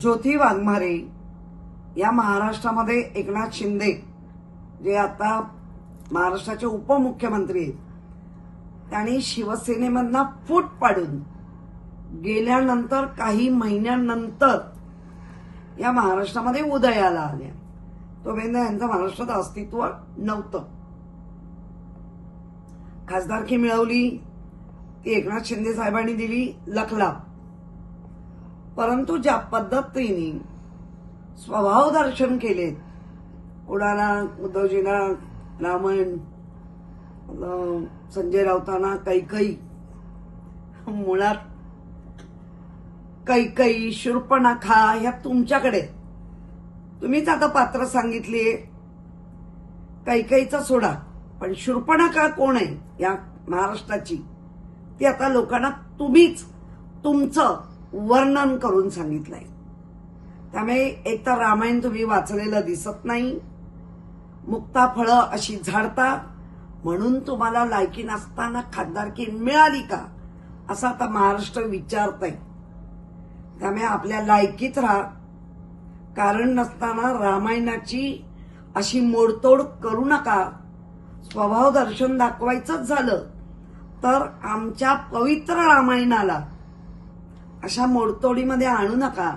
ज्योती वाघमारे या महाराष्ट्रामध्ये एकनाथ शिंदे जे आता महाराष्ट्राचे उपमुख्यमंत्री आहेत त्यांनी शिवसेनेमधनं फूट पाडून गेल्यानंतर काही महिन्यानंतर या महाराष्ट्रामध्ये उदयाला आल्या. तोपर्यंत यांचं महाराष्ट्रात अस्तित्व नव्हतं. खासदारकी मिळवली ती एकनाथ शिंदे साहेबांनी दिली लखला. परंतु ज्या पद्धतीने स्वभाव दर्शन केले, कोणाला उद्धवजींना रामन, संजय राऊतांना कैकई, मुळात कैकई शूर्पणखा ह्या तुमच्याकडे, तुम्हीच आता पात्र सांगितलीये. कैकईचा सोडा, पण शूर्पणखा कोण आहे या महाराष्ट्राची ती आता लोकांना तुम्हीच तुमचं वर्णन करून सांगितलंय. त्यामुळे एक तर रामायण तुम्ही वाचलेलं दिसत नाही, मुक्ता फळं अशी झाडता, म्हणून तुम्हाला लायकी नसताना खासदारकी मिळाली का असं आता महाराष्ट्र विचारतंय. त्यामुळे आपल्या लायकीत राहा. कारण नसताना रामायणाची अशी मोडतोड करू नका. स्वभाव दर्शन दाखवायचंच झालं तर आमच्या पवित्र रामायणाला अशा मोडतोडीमध्ये आणू नका.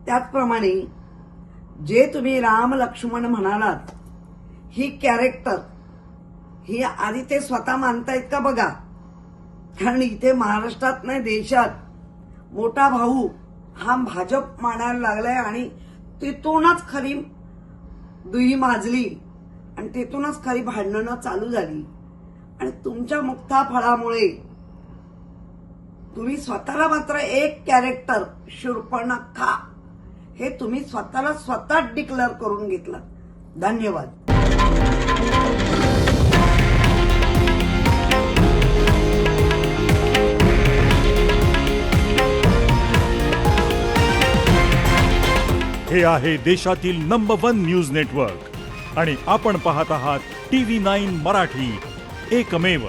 त्याचप्रमाणे जे तुम्ही राम लक्ष्मण म्हणालात, ही कॅरेक्टर ही आधी ते स्वतः मानतायत का बघा. कारण इथे महाराष्ट्रात नाही देशात मोठा भाऊ हा भाजप मानायला लागलाय आणि तिथूनच खरी दुही माजली आणि तिथूनच खरी भांडणं चालू झाली. आणि तुमच्या मुक्ता फळामुळे तुम्ही स्वतःला मात्र एक कॅरेक्टर शूर्पणखा हे तुम्ही स्वतःला स्वतः डिक्लेअर करून घेतलं. धन्यवाद. हे आहे देशातील नंबर 1 न्यूज नेटवर्क आणि आपण पाहत आहात TV9 मराठी, एकमेव.